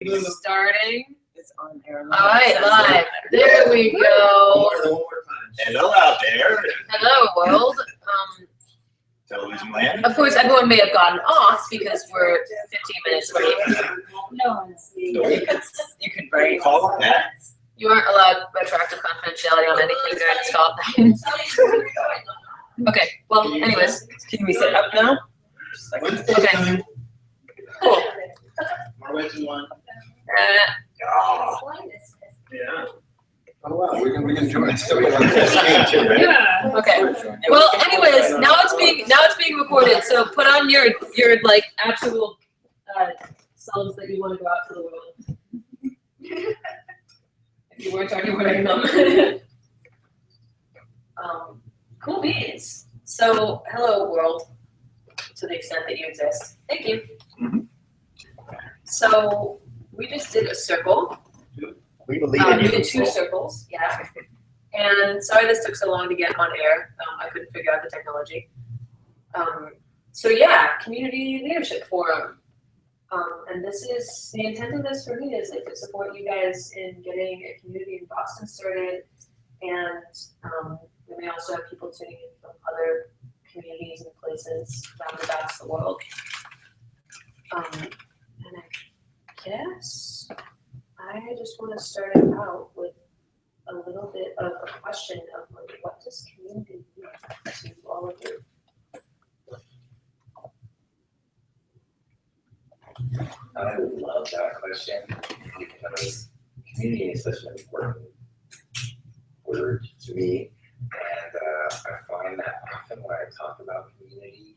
Starting. It's on air. All right, live. There we go. Hello out there. Hello, world. Television land. Of course, everyone may have gotten off because we're 15 minutes late. No, you could write. Call them that. You aren't allowed retroactive confidentiality on anything during this call. Okay. Well, anyways. Can we sit up now? Okay. Cool. Yeah. Oh wow, we can join. Yeah. Okay. Well, anyways, now it's being recorded. So put on your like actual selves that you want to go out to the world. If you weren't already wearing them. Cool beans. So hello world, to the extent that you exist. Thank you. Mm-hmm. So we just did a circle. We believe in We you. did 2 circles, yeah. And sorry this took so long to get on air. I couldn't figure out the technology. So yeah, Community Leadership Forum. And this is, the intent of this for me is like to support you guys in getting a community in Boston started. And we may also have people tuning in from other communities and places around the backs of the world. And I guess I just want to start it out with a little bit of a question of like, what does community mean to all of you? I love that question because community is such an important word to me, and I find that often when I talk about community,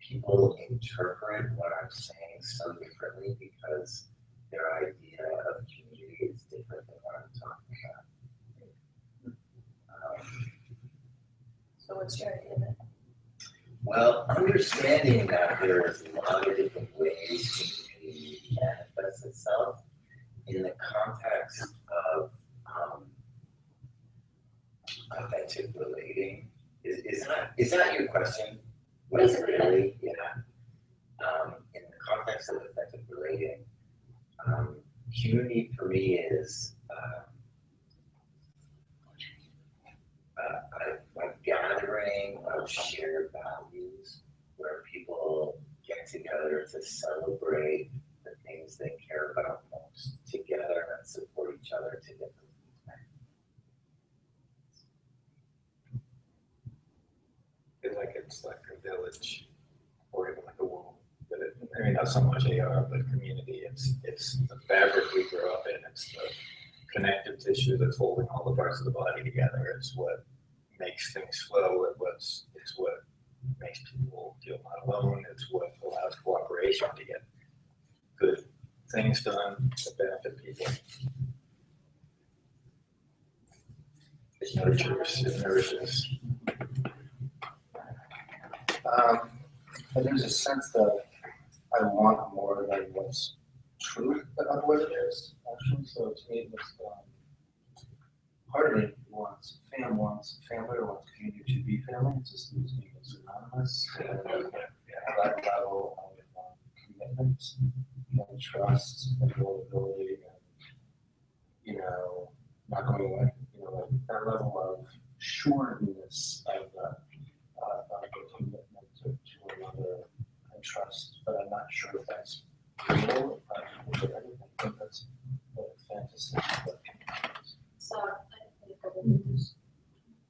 people interpret what I'm saying so differently because their idea of community is different than what I'm talking about. So what's your idea then? Well, understanding that there's a lot of different ways community manifests itself in the context of authentic relating. Is that your question? Basically, really? Yeah. In the context of authentic relating, community for me is a gathering of shared values where people get together to celebrate the things they care about most together and support each other to get those things met. I feel like it's like a village or even like a womb. But I mean, not so much AR, but community. It's the fabric we grow up in. It's the connective tissue that's holding all the parts of the body together. It's what makes things flow. It's what makes people feel not alone. It's what allows cooperation to get good things done that benefit people. It nourishes. And there's a sense that I want more than what's true about what it is, actually. So to me, it's part of it wants family or wants community to be family. It's just it's synonymous. That level of commitment and trust and vulnerability and, not going away. Like that level of sureness of the commitment to one another and trust, but I'm not sure if that's real. I think that's a fantasy. So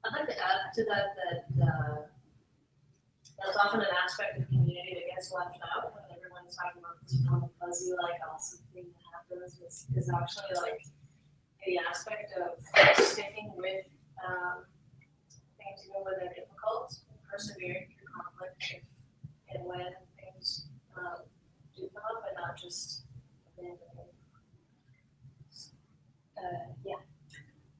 I'd like to add to that that's often an aspect of community that gets left out when everyone's talking about this warm fuzzy like awesome thing that happens is actually like the aspect of sticking with things even when they're difficult, persevering through conflict, and when things do come up, and not just abandoning.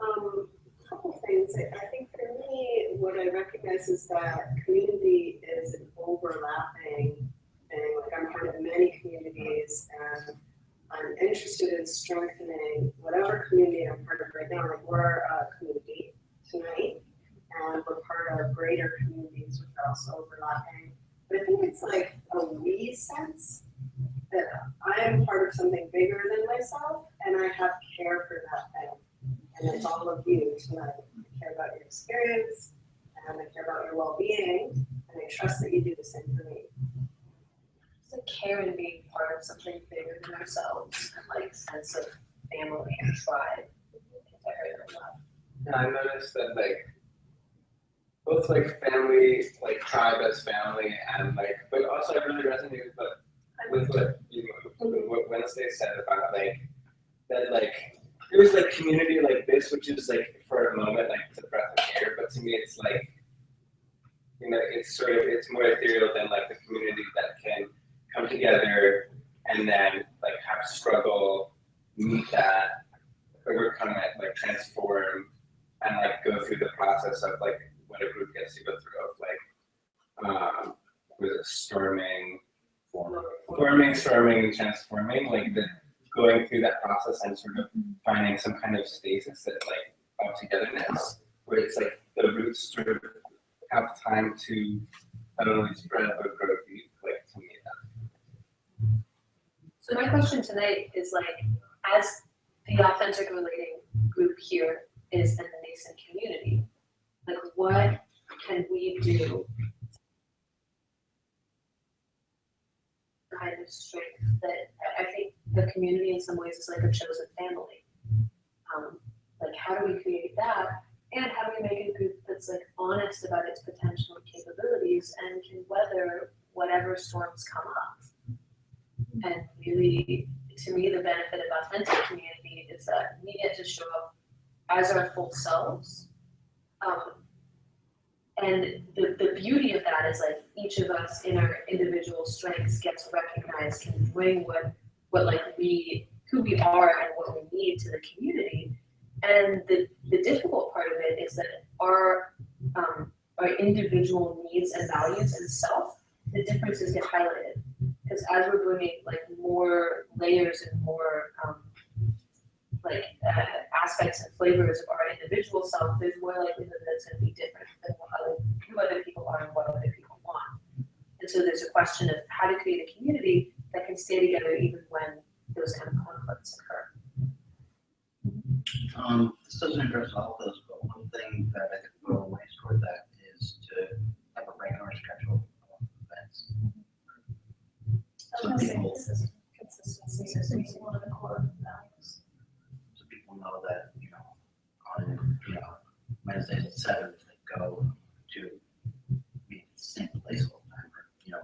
A couple things. I think for me, what I recognize is that community is an overlapping thing. Like I'm part of many communities, and I'm interested in strengthening whatever community I'm part of right now. Like we're a community tonight, and we're part of greater communities which are also overlapping. But I think it's like a we sense. that I am part of something bigger than myself, and I have care for that thing. And it's all of you tonight. I care about your experience, and I care about your well-being, and I trust that you do the same for me. It's like care and being part of something bigger than ourselves, and like sense of family and tribe. I heard that a lot. Yeah, I noticed that like both like family, like tribe as family, and like, but also I really resonated with what Wednesday said about like that like there's like community like this, which is like for a moment like it's a breath of air, but to me it's like, you know, it's sort of, it's more ethereal than like the community that can come together and then like have struggle, meet that, overcome it, like transform, and like go through the process of like what a group gets to go through of like was it storming, transforming, like the going through that process and sort of finding some kind of stasis that like of togetherness, where it's like the roots sort of have time to not only spread but grow deep, like to me that. So my question tonight is like, as the authentic relating group here is in the nascent community, like what can we do kind of strength that I think the community in some ways is like a chosen family. Like how do we create that? And how do we make a group that's like honest about its potential and capabilities and can weather whatever storms come up? And really, to me, the benefit of authentic community is that we get to show up as our full selves. And the beauty of that is like each of us in our individual strengths gets recognized, can bring what like who we are and what we need to the community. And the difficult part of it is that our individual needs and values and self, the differences get highlighted. Because as we're bringing like more layers and more aspects and flavors of our individual self, there's more likelihood that it's going to be different than who other people are and what other people want. And so there's a question of how to create a community that can stay together even when those kind of conflicts occur. This doesn't address all of those, but one thing that I think will go ways toward that is to have a regular schedule of events. So people, Consistency is one of the core values. so people know that, on, Wednesdays at 7, if they go to be at the same place all the time, or,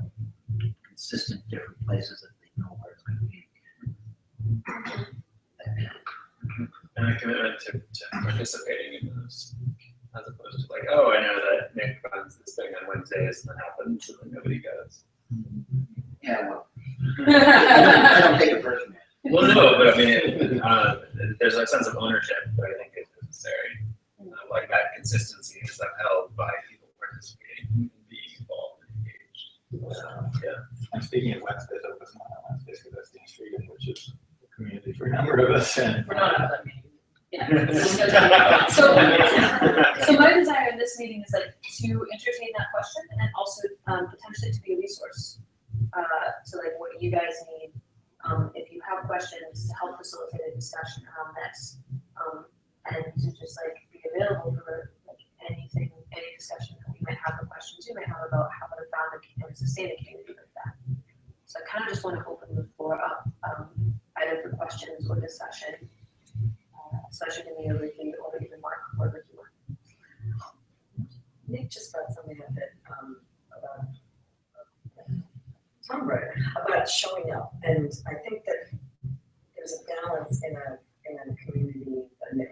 consistent different places that they know where it's going to be. And a commitment to participating in those, as opposed to like, oh, I know that Nick runs this thing on Wednesdays and that happens and then nobody goes. Yeah, well, I don't take it personally. Well, no, but I mean, there's a sense of ownership that I think is necessary. Like that consistency is upheld by people participating and being involved and engaged. I'm speaking of Wednesdays, I was not on Wednesdays because that's Dean Street, which is a community for a number of us. And We're not at that meeting. Yeah. So my desire in this meeting is like to entertain that question and also potentially to be a resource. So like what you guys need, if you have questions to help facilitate a discussion around this, and to just like be available for like anything, any discussion that we might have, or questions you might have about how to found and sustain a community like that. So I kind of just want to open the floor up, either for questions or discussion, especially to me or Ricky or even Mark or Ricky. Nick just brought something up that about songwriter about showing up, and I think that there's a balance in a community,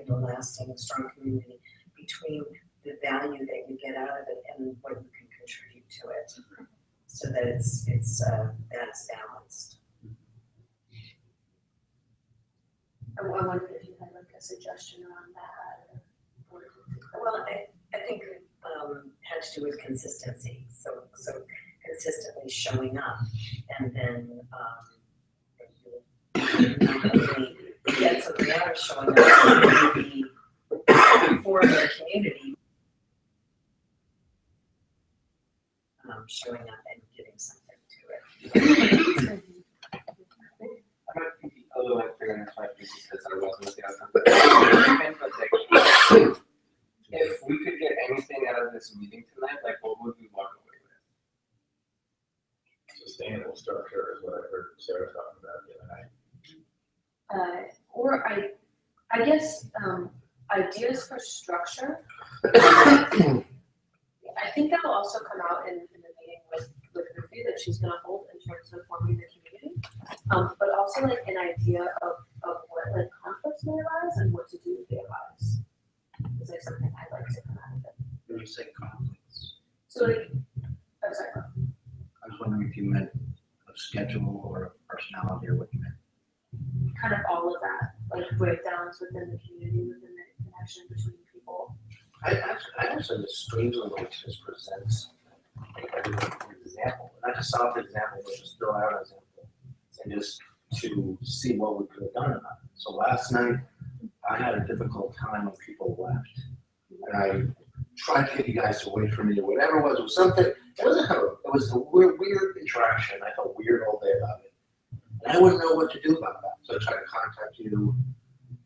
a lasting, strong community, between the value that you get out of it and what you can contribute to it, so that it's balanced. I wondered if you had like a suggestion around that. Well, I think had to do with consistency. So consistently showing up, and then get something out of showing up for the community, showing up and giving something to it. little unclear in this might be because I wasn't with the outcome. But like, if we could get anything out of this meeting tonight, like what would we walk away with? Sustainable structure is what I heard Sarah talking about the other night. Or I guess, ideas for structure. I think that will also come out in the meeting with Ruthie that she's gonna hold in terms of forming the community. But also like an idea of what like conflicts may arise and what to do if they arise. Is like something I'd like to come out of it. When you say conflicts, So like, I'm sorry. I was wondering if you meant a schedule or a personality or what you meant. Kind of all of that, like breakdowns within the community, within the connection between people. I actually just strangely like to just presents everyone an example, not just solve the example, but just throw out an example and just to see what we could have done about it. So last night, I had a difficult time when people left. And I tried to get you guys to wait for me or whatever it was something, it was a weird interaction. I felt weird all day about it. And I wouldn't know what to do about that. So I tried to contact you.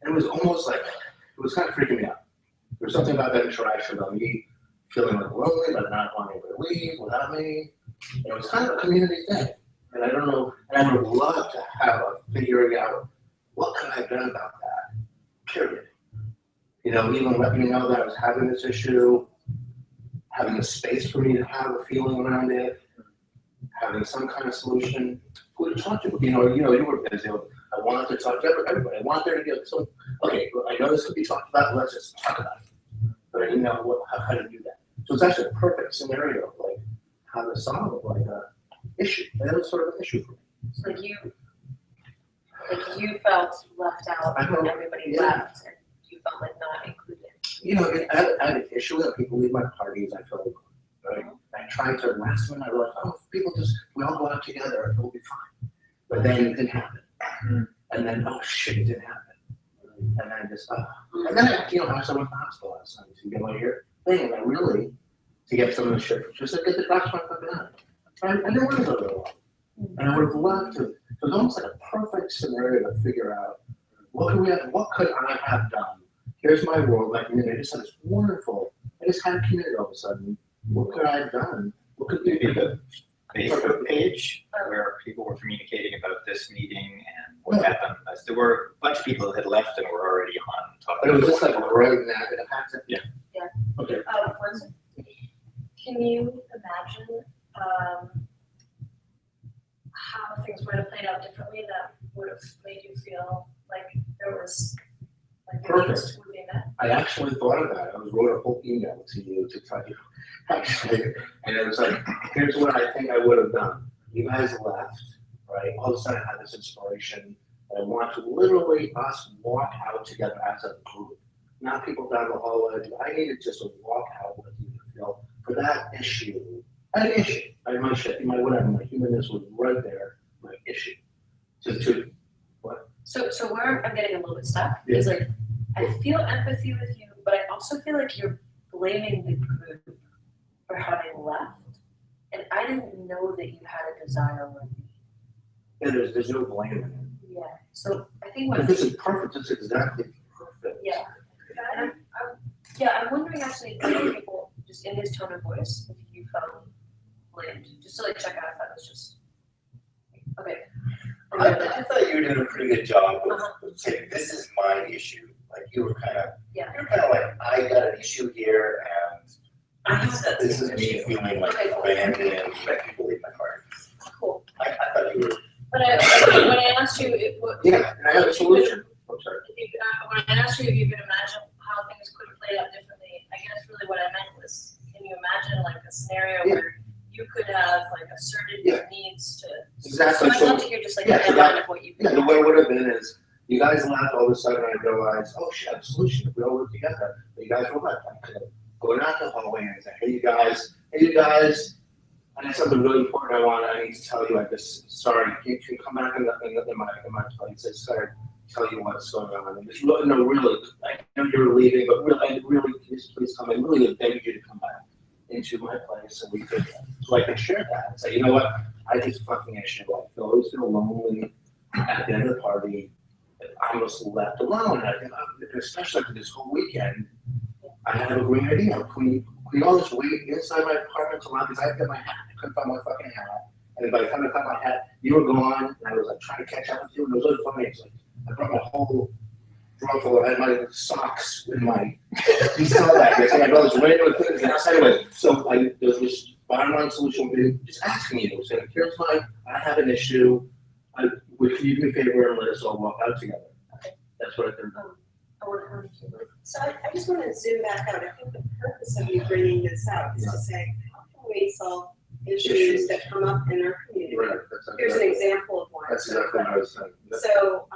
And it was almost like, it was kind of freaking me out. There was something about that interaction about me feeling like lonely, but not wanting to leave without me. And it was kind of a community thing. And I don't know, and I would love to have a figuring out what could I have done about that, period. You know, even letting me know that I was having this issue, having a space for me to have a feeling around it, having some kind of solution. Who to talk to? You were busy. I wanted to talk to everybody. I wanted there to get some, okay, well, I know this could be talked about, let's just talk about it. But I didn't know how to do that. So it's actually a perfect scenario of like how to solve like a issue. And that was sort of an issue for me. So you felt left out when everybody left and you felt like not included. You know, I had an issue with people leave my parties, I felt like, right? I tried to last minute, I was like, oh, if people just, we all go out together, it'll be fine. But then it didn't happen. And then, oh shit, it didn't happen. And then just, and then I, I was at the hospital last night to get my ear thing, and I really, to get some of the shit, just to get the doctor fucking out. And there was a little one. And I would have loved to, it was almost like a perfect scenario to figure out, what could I have done? Here's my world, my community, I just had this wonderful, I just had a community all of a sudden. What could I have done? What could we do? The Facebook page where people were communicating about this meeting and what happened. There were a bunch of people that had left and were already on talking. But it was just like right now, it had to. Yeah. Yeah. Okay. Can you imagine how things would have played out differently that would have made you feel like there was like the needs would be met? I actually thought of that. I wrote a whole email to you to tell you. Actually, and it was like, here's what I think I would have done. You guys left, right? All of a sudden I had this inspiration. And I want to literally us walk out together as a group. Not people down the hallway. I needed just to walk out with you, for that issue. I had an issue. I had my shit, my whatever, my humanness was right there, my issue. What? So where I'm getting a little bit stuck is like, I feel empathy with you, but I also feel like you're blaming the group for having left. And I didn't know that you had a desire with me. Yeah, there's no blame in it. Yeah, so I think But what. this is perfect, this is exactly perfect. Yeah. And I'm wondering actually, if other people, just in his tone of voice, if you felt blamed, just to like check out if that was just, okay. I thought you were doing a pretty good job with saying, this is my issue. Like you were kind of, Yeah. you're kind of like, I got an issue here and this is me feeling like Okay, cool. abandoned and like people leave my parties. Cool. I thought you were. But when I asked you, Yeah, and I have a solution. I'm sorry. when I asked you if you could imagine how things could have played out differently, I guess really what I meant was, can you imagine like a scenario where you could have like asserted your needs to. Exactly. So I'd love to hear just like Yeah, a so headline of what you. Yeah, the way it would have been is, you guys left, all of a sudden I realized, oh shit, I have a solution, if we all work together. But you guys were left, I could have gone out the hallway and say, hey you guys, I have something really important I need to tell you, sorry, you can come back in my place, I just gotta tell you what's going on. And just really, no, really, I know you're leaving, but really, please come in, really beg you to come back into my place so I can share that and say, you know what, I had this fucking issue, I always feel lonely at the end of the party, I was left alone. I think, especially after this whole weekend, I have a great idea. Can we all just wait inside my apartment till because I had to get my hat. I couldn't find my fucking hat. And by the time I found my hat, you were gone, and I was like trying to catch up with you. And it was really funny. It's like I brought my whole drawer full. I had my socks in my. You saw that? It's like I got this random things. And anyway, so there's this bottom line solution would be just asking you. Saying, here's I have an issue. Can you do me a favor and let us all walk out together? That's what I think. So I just want to zoom back out. I think the purpose of you bringing this out is to say, how can we solve issues that come up in our community? Right. Here's an example of one. That's exactly what I was saying. So,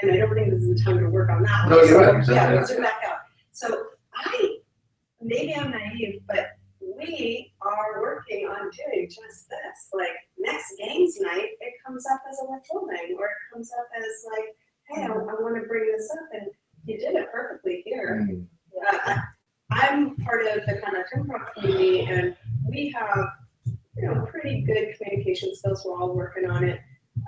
and I don't think this is the time to work on that one. No, you're right. Yeah, Exactly. let's zoom back out. So maybe I'm naive, but we are working on doing just this. Like next games night, it comes up as a withholding, or it comes up as like, hey, I want to bring this up, and you did it perfectly here. I'm part of the kind of Timrock community, and we have, pretty good communication skills. We're all working on it.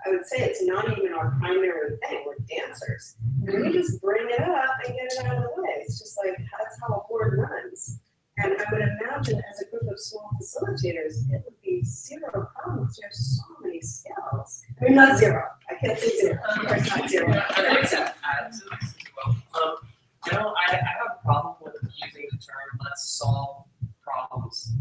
I would say it's not even our primary thing. We're dancers. And we just bring it up and get it out of the way. It's just like, that's how a board runs. And I would imagine as a group of small facilitators, it would be zero problems. There's so many skills. I mean, not zero. I can't say zero. There's not zero. I'd like to add to this as well. I have a problem with using the term "let's solve problems"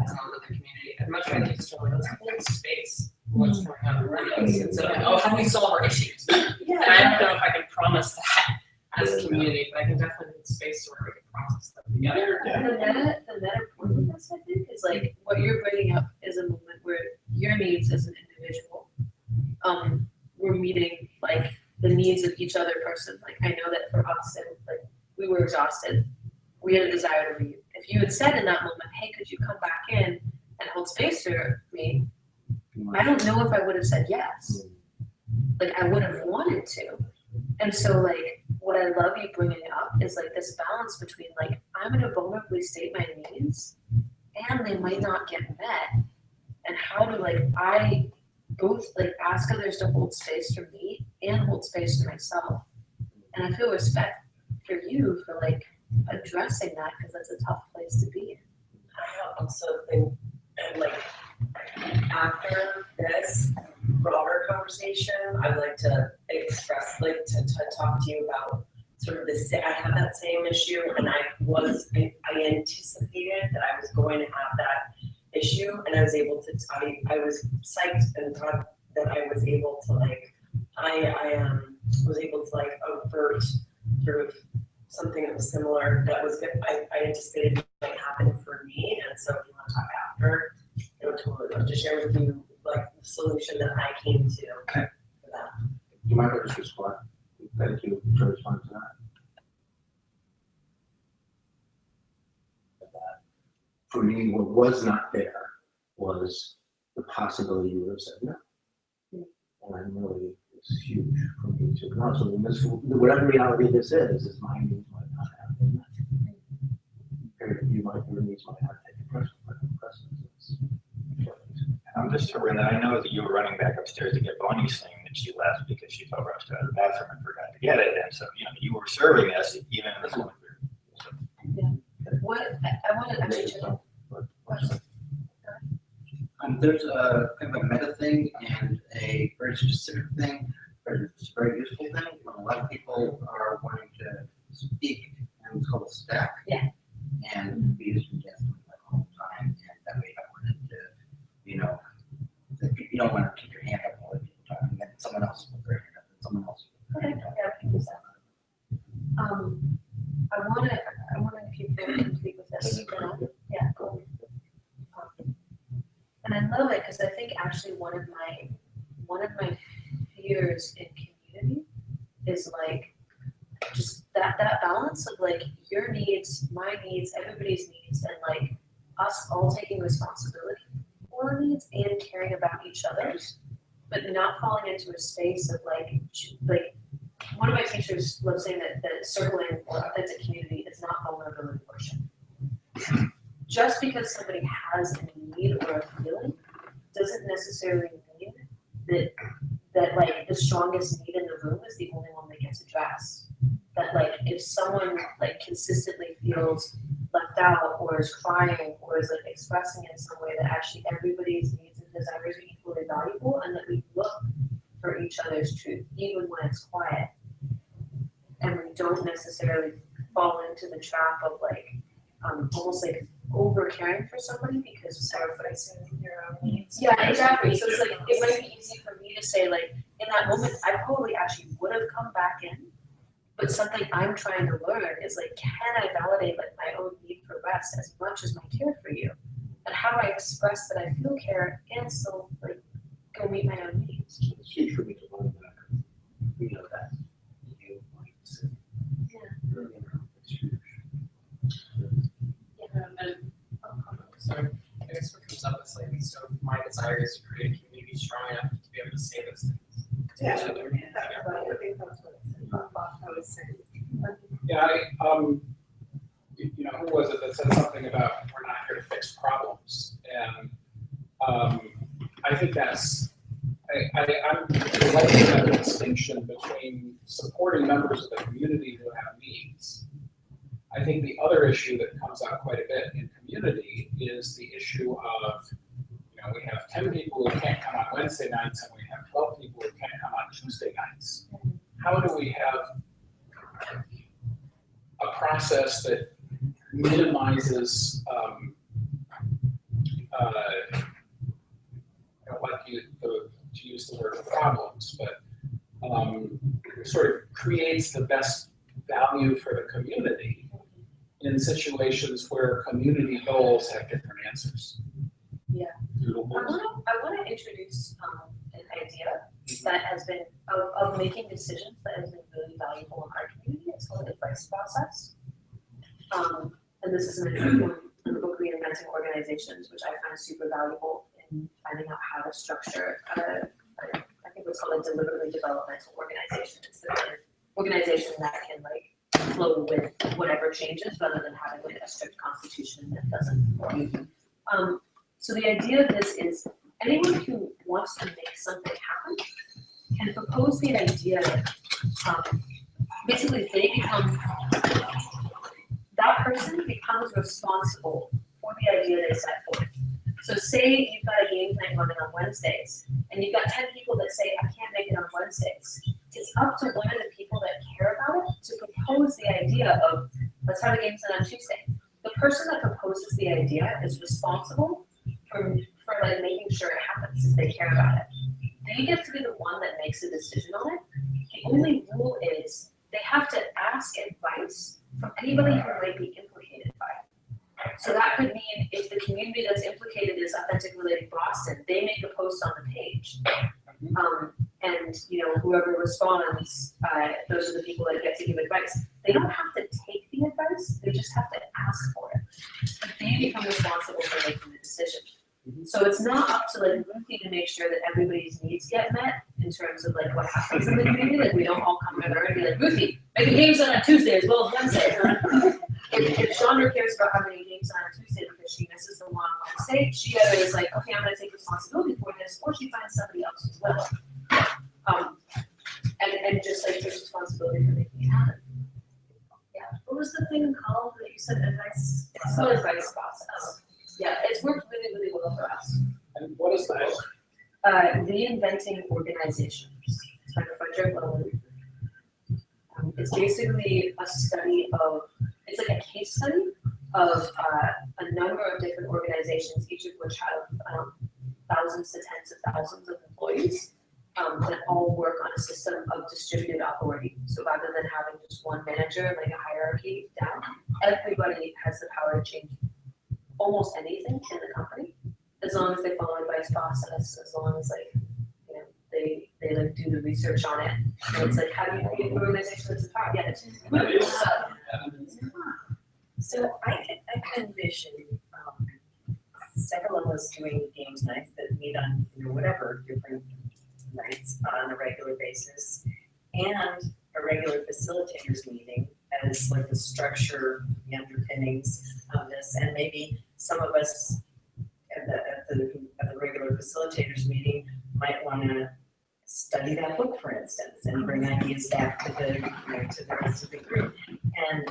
as a member of the community. I'd much rather use the term "let's hold space for what's going on around us" instead of how do we solve our issues. And I don't know if I can promise that as a community, but I can definitely hold space to where we can process them together. The meta point of this, I think, is like what you're bringing up is a moment where your needs as an individual, we're meeting like the needs of each other person. Like I know that for us, and like we were exhausted, we had a desire to leave. If you had said in that moment, "Hey, could you come back in and hold space for me?" I don't know if I would have said yes. Like I would have wanted to. And so like what I love you bringing up is like this balance between like I'm going to vulnerably state my needs and they might not get met, and how do like I both like ask others to hold space for me and hold space for myself. And I feel respect for you for like addressing that, because that's a tough place to be in. I also think, and like after this broader conversation, I'd like to express, like to talk to you about sort of this. I have that same issue, and I anticipated that I was going to have that issue, and I was able to. I was psyched and thought that I was able to like. I was able to like avert sort of something that was similar that was good. I anticipated might happen for me, and so if you want to talk after, I would totally love to share with you like the solution that I came to Okay. for that. Do you mind if I just respond? Thank you for responding to that. For me, what was not there was the possibility you would have said no. And I really, it's huge for me to acknowledge. So this, whatever reality this is my needs might not have been met. Your needs might have taken precedence. I'm just sure that I know that you were running back upstairs to get Bonnie's thing, and she left because she felt rushed out of the bathroom and forgot to get it. And so, you were serving us even in this moment. What I want to actually check. There's a kind of a meta thing and a very specific thing, but it's a very useful thing. A lot of people are wanting to speak, and it's called a stack. Yeah. And we use them all the time, and that way I wanted to, you don't want to keep your hand up while people talking, and then someone else will put their hand up, and someone else will put their hand up. Yeah, we can use that. I want to, if you feel complete with this. Yeah, go. And I love it because I think actually one of my fears in community is like just that balance of like your needs, my needs, everybody's needs, and like us all taking responsibility for our needs and caring about each other's, but not falling into a space of like one of my teachers loves saying that circling or authentic community is not vulnerability worship. Just because somebody has a need or a feeling doesn't necessarily mean that like the strongest need in the room is the only one they it gets addressed. That like if someone like consistently feels left out or is crying or is like expressing in some way that actually everybody's needs and desires are equally valuable, and that we look for each other's truth even when it's quiet, and we don't necessarily fall into the trap of like almost like over caring for somebody because sacrificing your own needs. yeah, exactly. So it's like it might be easy for me to say like in that moment I probably actually would have come back in, but something I'm trying to learn is like, can I validate like my own need for rest as much as my care for you, and how do I express that I feel care and still like go meet my own needs? It's huge for me to learn that. We know that. You might say. Yeah. It's huge. So I guess what comes up is like, so my desire is to create a community strong enough to be able to say those things. Yeah, To each other. I think that's what I was saying. Yeah, you know, who was it that said something about we're not here to fix problems? And I think that's, I'm liking that distinction between supporting members of the community who have needs. I think the other issue that comes out quite a bit in community is the issue of, you know, we have 10 people who can't come on Wednesday nights and we have 12 people who can't come on Tuesday nights. How do we have a process that minimizes, I don't like to use the word problems, but sort of creates the best value for the community in situations where community goals have different answers. Yeah. I want to introduce an idea that has been of making decisions that has been really valuable in our community. It's called the advice process. And this is an book Reinventing Organizations, which I find super valuable in finding out how to structure I think what's called a deliberately developmental organization. It's the kind of organization that can like flow with whatever changes rather than having like a strict constitution that doesn't work. So the idea of this is anyone who wants to make something happen can propose the idea that basically they become, that person becomes responsible for the idea they set forth. So say you've got a game night running on Wednesdays, and you've got 10 people that say, I can't make it on Wednesdays. It's up to one of the people that care about it to propose the idea of, let's have a game night on Tuesday. The person that proposes the idea is responsible for like making sure it happens if they care about it. They get to be the one that makes a decision on it. The only rule is they have to ask advice from anybody who might be implicated by it. So that could mean if the community that's implicated is Authentic Related Boston, they make a post on the page. And you know, whoever responds, those are the people that get to give advice. They don't have to take the advice, they just have to ask for it. But they become responsible for making the decision. So it's not up to like Ruthie to make sure that everybody's needs get met in terms of like what happens in the community. Like we don't all come to her and be like, Ruthie, make a game on Tuesday as well as Wednesday. If Chandra cares about having a game on Tuesday because she misses the one on Wednesday, she either is like, okay, I'm gonna take responsibility for this, or she finds somebody else as well. And just like takes responsibility for making it happen. Yeah. What was the thing called that you said advice? It's called advice process. Yeah, it's worked really, really well for us. And what is that? Reinventing Organizations. It's by Frederick Lowen. It's basically a study of, it's like a case study of a number of different organizations, each of which have thousands to tens of thousands of employees that all work on a system of distributed authority. So rather than having just one manager, like a hierarchy down, everybody has the power to change almost anything in the company, as long as they follow advice process, as long as like, you know, they like do the research on it. And it's like, how do you create an organization that's empowered? Yeah, it's really So I can envision several of us doing games nights that meet on, you know, whatever different nights on a regular basis, and a regular facilitators meeting as like the structure, the underpinnings of this, and maybe some of us at the regular facilitators meeting might want to study that book, for instance, and bring ideas back to the, to the rest of the group. And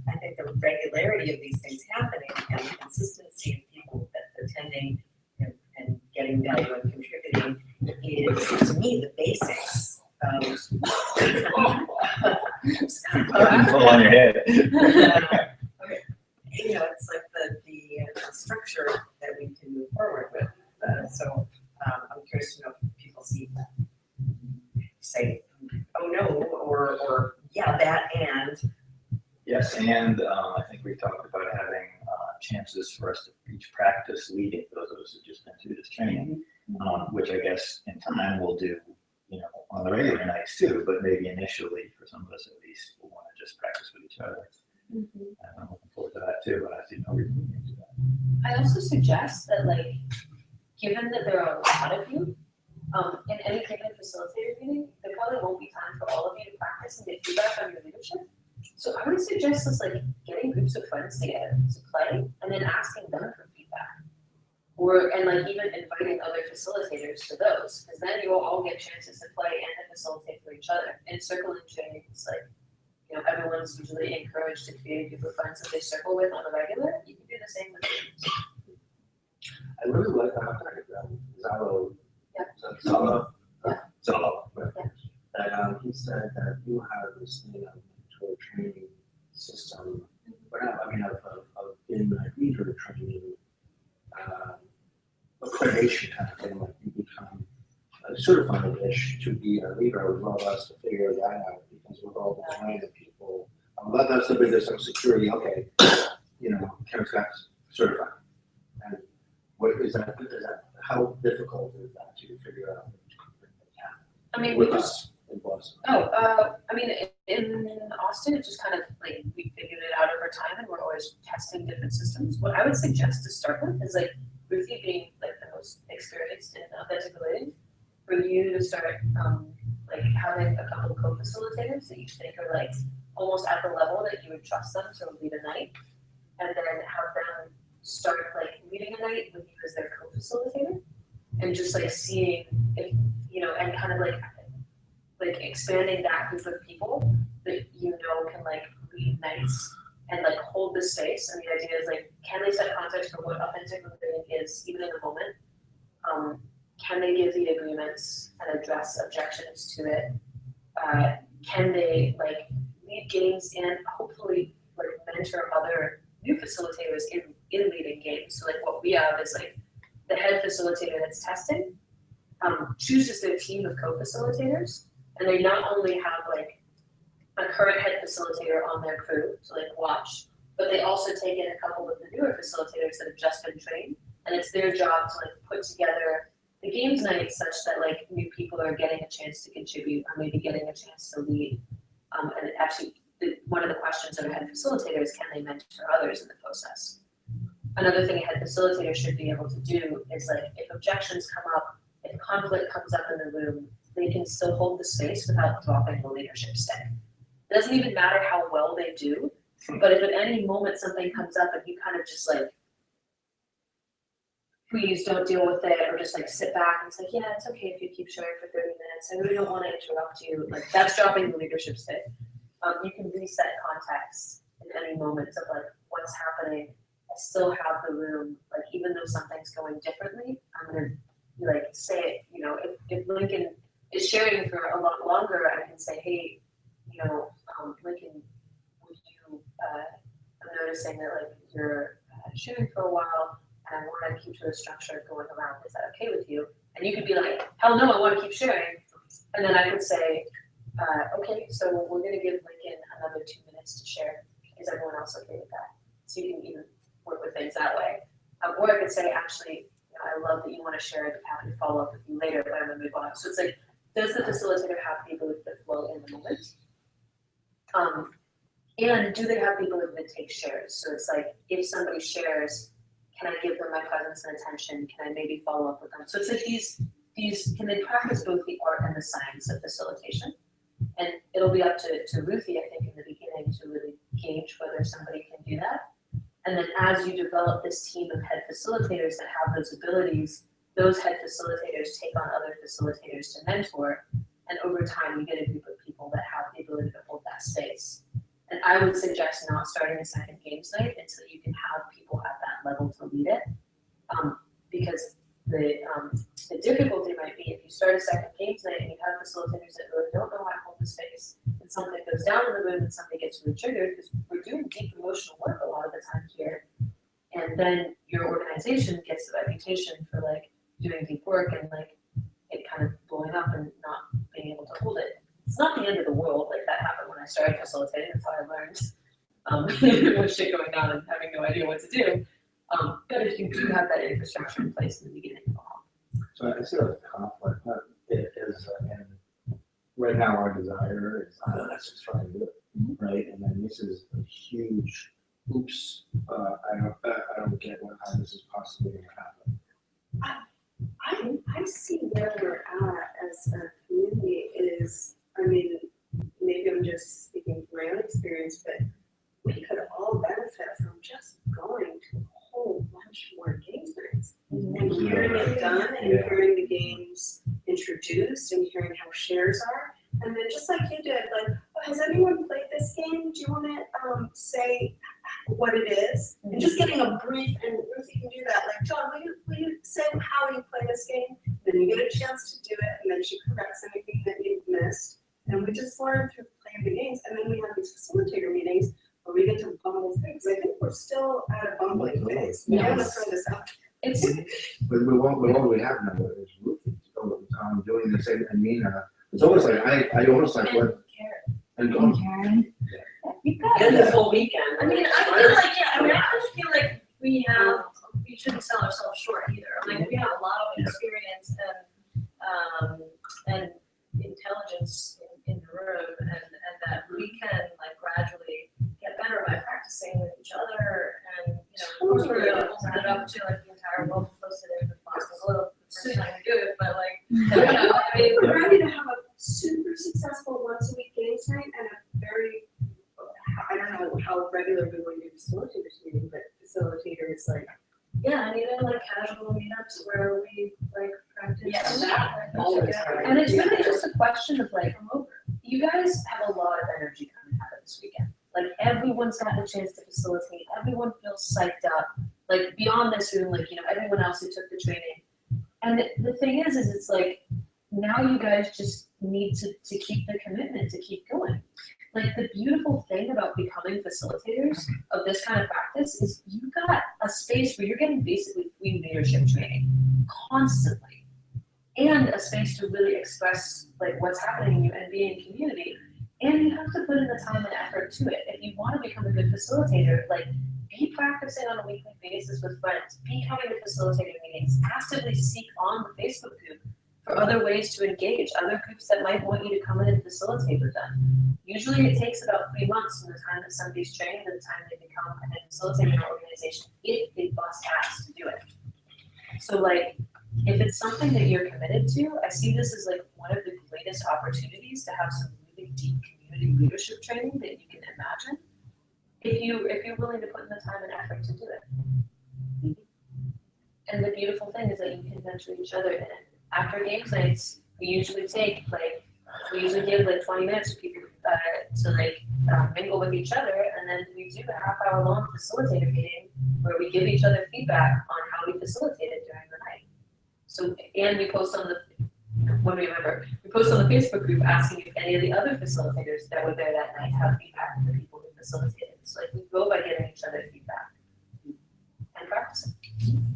I think the regularity of these things happening and the consistency of people that attending and getting value and contributing is, to me, the basics of. Fall on your head. It's like the structure that we can move forward with. So I'm curious to know if people say, oh no, or yeah, that and. Yes, and I think we talked about having chances for us to each practice leading, those of us who just been through this training, which I guess in time we'll do, on the regular nights too, but maybe initially for some of us at least, we'll want to just practice with each other. And I'm looking forward to that too, but I see no reason to do that. I also suggest that, given that there are a lot of you, in any given facilitator meeting, there probably won't be time for all of you to practice and get feedback on your leadership. So I would suggest just getting groups of friends together to play and then asking them for feedback. And even inviting other facilitators to those, because then you will all get chances to play and then facilitate for each other. In circling trainings, everyone's usually encouraged to create a group of friends that they circle with on a regular. You can do the same with games. I really like the diagram, Zalo. Yeah. Zalo. Yeah. Zalo. Right. Yeah. That he said that you have this thing of mentor training system, of in leader training, accreditation kind of thing, like you become certified-ish to be a leader. I would love us to figure that out because with all the training people, let us know there's some security. Okay, Karen's got certified. And what is that? How difficult is that to figure out? I mean, with us in Boston. In Austin, it's just kind of we figured it out over time, and we're always testing different systems. What I would suggest to start with is Ruthie being the most experienced in authentic relating, for you to start having a couple of co-facilitators that you think are almost at the level that you would trust them to lead a night, and then have them start leading a night with you as their co-facilitator, and just seeing if and kind of expanding that group of people that can lead nights and hold the space. And the idea is can they set context for what authentic living is even in the moment? Can they give the agreements and address objections to it? Can they lead games and hopefully mentor other new facilitators in leading games? So what we have is the head facilitator that's testing chooses their team of co-facilitators, and they not only have a current head facilitator on their crew to watch, but they also take in a couple of the newer facilitators that have just been trained, and it's their job to put together the games night such that new people are getting a chance to contribute or maybe getting a chance to lead. And actually, one of the questions of a head facilitator is, can they mentor others in the process? Another thing a head facilitator should be able to do is if objections come up, if conflict comes up in the room, they can still hold the space without dropping the leadership stick. It doesn't even matter how well they do, but if at any moment something comes up and you kind of just please don't deal with it, or just sit back and say, yeah, it's okay if you keep sharing for 30 minutes. I really don't want to interrupt you. That's dropping the leadership stick. You can reset context in any moment of what's happening. I still have the room, even though something's going differently, I'm gonna say it, if Lincoln is sharing for a lot longer, I can say, hey, Lincoln, would you, I'm noticing that you're sharing for a while, and I want to keep to a structure going around. Is that okay with you? And you could be hell no, I want to keep sharing. And then I could say, okay, so we're going to give Lincoln another 2 minutes to share. Is everyone else okay with that? So you can even work with things that way. Or I could say, actually, I love that you want to share. I'd be happy to follow up with you later, but I'm going to move on. So it's does the facilitator have the ability to flow in the moment? And do they have the ability to take shares? So it's if somebody shares, can I give them my presence and attention? Can I maybe follow up with them? So it's these can they practice both the art and the science of facilitation? And it'll be up to Ruthie, I think, in the beginning to really gauge whether somebody can do that. And then as you develop this team of head facilitators that have those abilities, those head facilitators take on other facilitators to mentor, and over time you get a group of people that have the ability to hold that space. And I would suggest not starting a second games night until you can have people at that level to lead it. Because the difficulty might be if you start a second games night and you have facilitators that really don't know how to hold the space, and something goes down in the room and something gets really triggered, because we're doing deep emotional work a lot of the time here. And then your organization gets the reputation for like doing deep work and like it kind of blowing up and not being able to hold it. It's not the end of the world. Like that happened when I started facilitating. That's how I learned with shit going on and having no idea what to do. But if you do have that infrastructure in place in the beginning, So I see a conflict, it is, and right now our desire is, let's just try and do it, right? And then this is a huge, oops, I don't get how this is possibly gonna happen. I see where we're at as a community is, I mean, maybe I'm just speaking from my own experience, but we could all benefit from just going to a whole bunch more games nights. And hearing it done and hearing the games introduced and hearing how shares are. And then just like you did, like, oh, has anyone played this game? Do you want to say what it is? And just getting a brief, and Ruthie can do that, like, John, will you say how you play this game? Then you get a chance to do it, and then she corrects anything that you've missed. And we just learn through playing the games, and then we have these facilitator meetings where we get to bumble things. I think we're still at a bumbling phase. We want to throw this out. But what we have now is Ruthie doing the same, and Nina. It's almost like, I almost like what. And Karen. And this whole weekend. I mean, I feel like, I just feel like we shouldn't sell ourselves short either. Like, we have a lot of experience and intelligence in the room, and that we can like gradually get better by practicing with each other, and of course we're gonna open it up to like the entire world to post it if possible. The first time we do it, but like, I mean, We're ready to have a super successful once a week games night and a very, I don't know how regular we want to do facilitators meeting, but facilitators like. yeah, and even like casual meetups where we like practice. Yes. All the time. and it's really just a question of like, you guys have a lot of energy coming out of this weekend. Like everyone's got the chance to facilitate. Everyone feels psyched up. Like beyond this room, like, everyone else who took the training. And the thing is it's like, now you guys just need to keep the commitment to keep going. Like the beautiful thing about becoming facilitators of this kind of practice is you got a space where you're getting basically free leadership training constantly, and a space to really express like what's happening in you and be in community. And you have to put in the time and effort to it. If you want to become a good facilitator, like be practicing on a weekly basis with friends, be coming to facilitator meetings, actively seek on the Facebook group for other ways to engage, other groups that might want you to come in and facilitate with them. Usually it takes about 3 months from the time that somebody's trained to the time they become a head facilitator in an organization, if they bust ass to do it. So like, if it's something that you're committed to, I see this as like one of the greatest opportunities to have some really deep community leadership training that you can imagine, if you're willing to put in the time and effort to do it. And the beautiful thing is that you can mentor each other in it. After games nights, we usually give like 20 minutes for people to mingle with each other, and then we do a half-hour long facilitator meeting where we give each other feedback on how we facilitated during the night. So, and we post on the Facebook group asking if any of the other facilitators that were there that night have feedback from the people who facilitated. So like we go by giving each other feedback and practicing.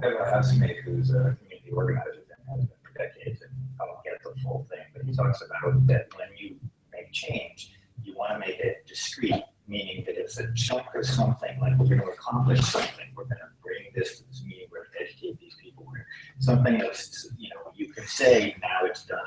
I have a housemate who's a community organizer and has been for decades, and I don't get the full thing, but he talks about that when you make change, you want to make it discrete, meaning that it's a chunk of something, like we're going to accomplish something, we're going to bring this to this meeting, we're going to educate these people, something that's, you can say now it's done,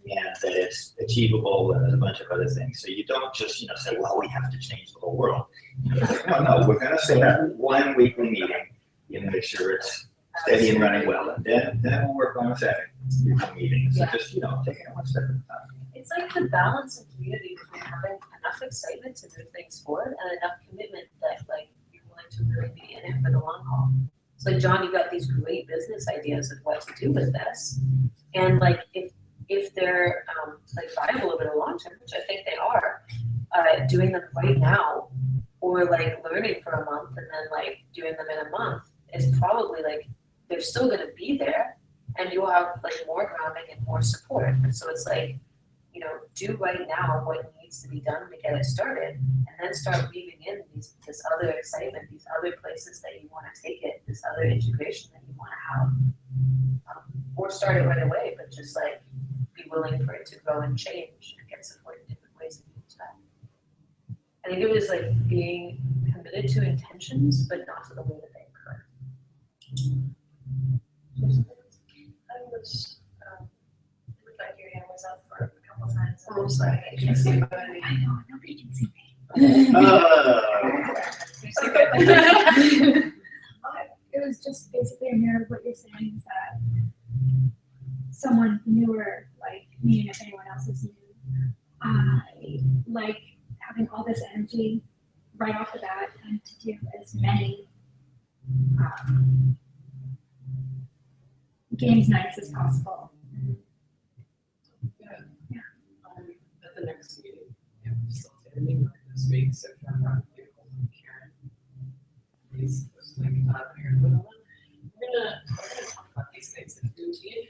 and that it's achievable, and there's a bunch of other things. So you don't just, say, well, we have to change the whole world. No, we're going to set up one weekly meeting, make sure it's steady and running well, and then we'll work on a second weekly meeting. So just, taking it one step at a time. It's like the balance in community between having enough excitement to move things forward and enough commitment that like you're willing to really be in it for the long haul. It's like, John, you got these great business ideas of what to do with this. And like, if they're like viable over the long term, which I think they are, doing them right now, or like learning for a month and then like doing them in a month is probably like, they're still gonna be there, and you'll have like more grounding and more support. And so it's like, you know, do right now what needs to be done to get it started, and then start weaving in this other excitement, these other places that you want to take it, this other integration that you want to have, or start it right away, but just like be willing for it to grow and change and get support in different ways that you expect. I think it was like being committed to intentions, but not to the way that they occur. I was, looked like your hand was up for a couple times. Oh, I'm sorry, I can't see it. I know, nobody can see me. It was just basically a mirror of what you're saying, is that someone newer like me, and if anyone else is new, I like having all this energy right off the bat and to do as many games nights as possible. At the next meeting, yeah, facilitator meeting like this week, so if you're not available, Karen, please, like, Karen, we're gonna talk about these things. If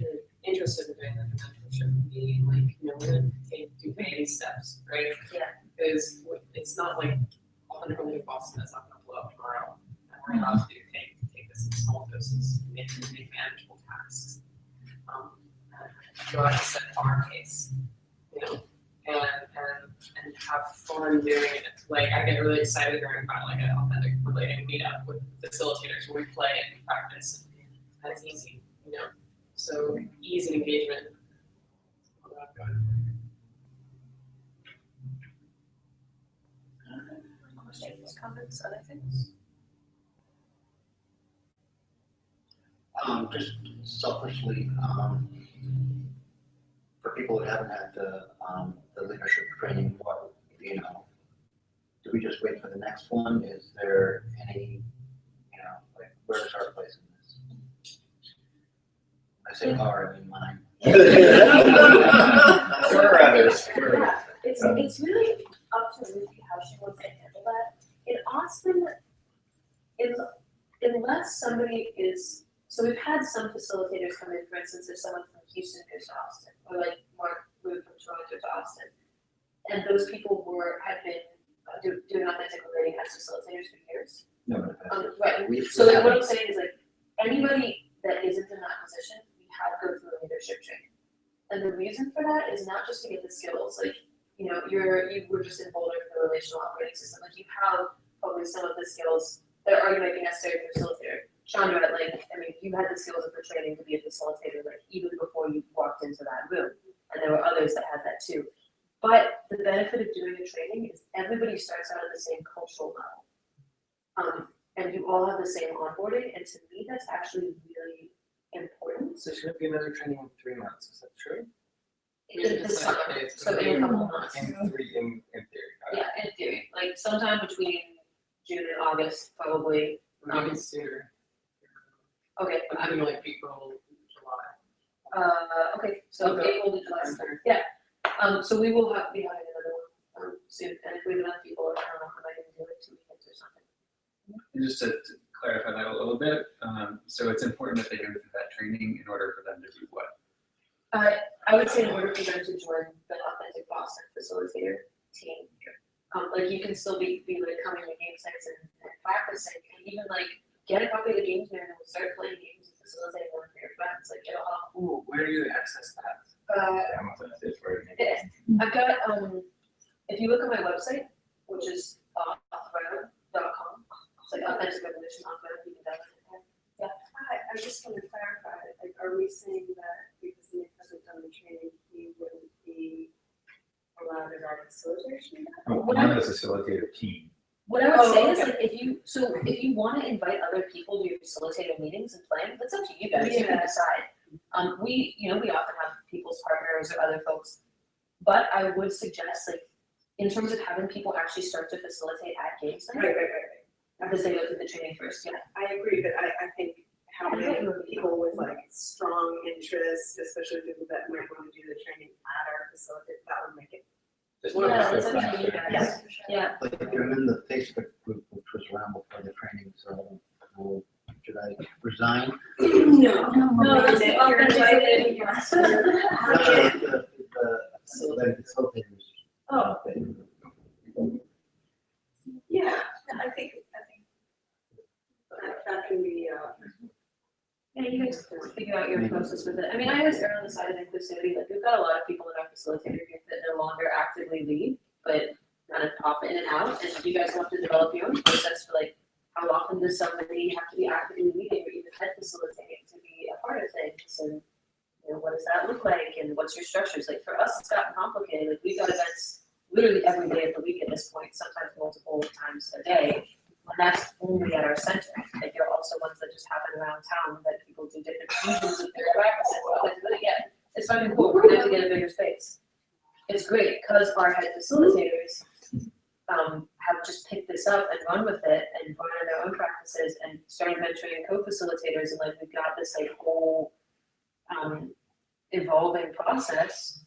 you're interested in doing like a mentorship meeting, like, you know, we're gonna do baby steps, right? Yeah. Because it's not like 100% Boston is not gonna blow up tomorrow. And we're about to take this in small doses, make manageable tasks. Go out and set our pace, you know, and have fun doing it. Like, I get really excited during about like an authentic relating meetup with facilitators where we play and practice. And it's easy, you know. So easy engagement. Questions, comments, other things? Just selfishly, for people who haven't had the leadership training, what, you know, do we just wait for the next one? Is there any, you know, like, where's our place in this? I say our, I mean mine. We're others. Yeah, it's really up to Ruthie how she wants to handle that. In Austin, unless somebody is, so we've had some facilitators come in, for instance, if someone from Houston goes to Austin, or like Mark moved from Toronto to Austin, and those people had been doing authentic relating as facilitators for years. No, Right, so like what I'm saying is like, anybody that isn't in that position, we have go through a leadership training. And the reason for that is not just to get the skills, like, you know, you were just in Boulder for the relational operating system, like you have probably some of the skills that are going to be necessary for a facilitator. Chandra, like, I mean, you had the skills of the training to be a facilitator, like, even before you walked into that room, and there were others that had that too. But the benefit of doing a training is everybody starts out at the same cultural level. And you all have the same onboarding, and to me, that's actually really important. So it's gonna be another training in 3 months, is that true? In the summer, so in a couple of months. In theory. Yeah, in theory, like sometime between June and August, probably. Maybe sooner. Okay. I'm thinking like April, July. Okay, so Okay. April to July, yeah. So we will be having another one soon, and if we have enough people, I don't know, I might even do it 2 weekends or something. And just to clarify that a little bit, so it's important that they go through that training in order for them to do what? I would say in order for them to join the Authentic Boston facilitator team, like you can still be like coming to game sites and practicing, and even like get a copy of the games manual and start playing games and facilitating them for your friends, like get a lot. Ooh, where do you access that? Amazon is where it Yeah. I've got, if you look at my website, which is authrev.com, it's like Authentic Revolution Authrev, you can download it. Yeah. I just want to clarify, like, are we saying that because Nick hasn't done the training, he wouldn't be allowed to ride a facilitation? Not a facilitator team. What I would say is like if you want to invite other people to your facilitator meetings and play, that's up to you guys. You can decide. We often have people's partners or other folks, but I would suggest like in terms of having people actually start to facilitate at games night. Right. Because they go through the training first, yeah. I agree, but I think having people with like strong interest, especially people that might want to do the training at our facility, that would make it. Yeah, that's what you guys, yeah. Like, I'm in the Facebook group, which was around before the training, so should I resign? No. No, that's the You're invited. The facilitators. Oh. Yeah, I think that can be, Yeah, you guys figure out your process with it. I mean, I always err on the side of inclusivity. Like, we've got a lot of people in our facilitator group that no longer actively lead, but kind of pop in and out. And you guys have to develop your own process for like, how often does somebody have to be actively leading or even head facilitating to be a part of things? And, you know, what does that look like? And what's your structures? Like, for us, it's gotten complicated. Like, we've got events literally every day of the week at this point, sometimes multiple times a day. And that's only at our center. Like, there are also ones that just happen around town that people do different fusions of their practices. But again, it's fucking cool. We're gonna have to get a bigger space. It's great because our head facilitators have just picked this up and run with it and run their own practices and started mentoring co-facilitators, and like we've got this like whole evolving process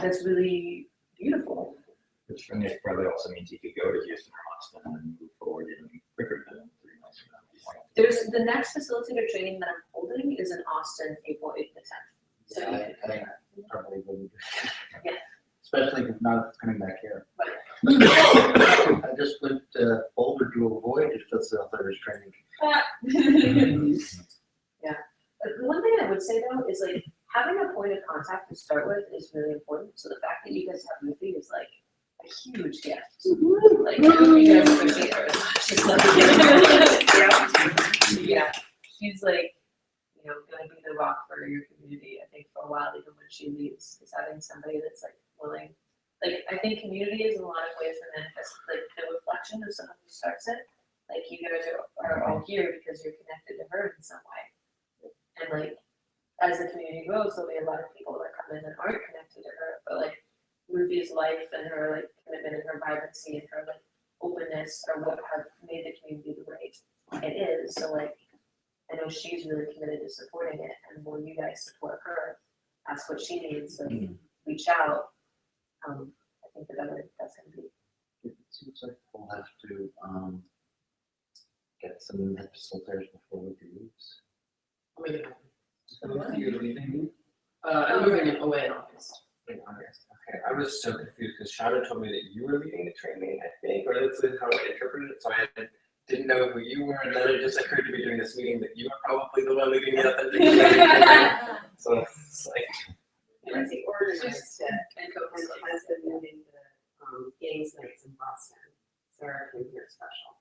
that's really beautiful. Which for Nick probably also means he could go to Houston or Austin and move forward even quicker than 3 months from now. There's the next facilitator training that I'm holding is in Austin, April 8th to 10th. So Yeah, I probably wouldn't. Yeah. Especially if not coming back here. Right. I just went to Boulder to avoid facilitators training. Yeah. The one thing I would say though is like having a point of contact to start with is really important. So the fact that you guys have Ruthie is like a huge gift. Like, you guys appreciate her as much as like, yeah. She's like, you know, gonna be the rock for your community, I think, for a while, even when she leaves, is having somebody that's like willing. Like, I think community is in a lot of ways the manifest, like the reflection of someone who starts it. Like, you guys are all here because you're connected to her in some way. And like, as the community grows, there'll be a lot of people that come in that aren't connected to her, but like Ruthie's life and her like commitment and her vibrancy and her like openness are what have made the community the way it is. So like, I know she's really committed to supporting it, and will you guys support her, ask what she needs, and reach out. I think the better that's gonna be. It seems like we'll have to get some head facilitators before we leaves. You're leaving? I'm moving away in August. In August. Okay, I was so confused because Shada told me that you were leading the training, I think, or that's how I interpreted it. So I didn't know who you were, and then it just occurred to me during this meeting that you are probably the one leading the authentic training. So it's like. Lindsay organized it and has been moving the games nights in Boston. Sarah came here special.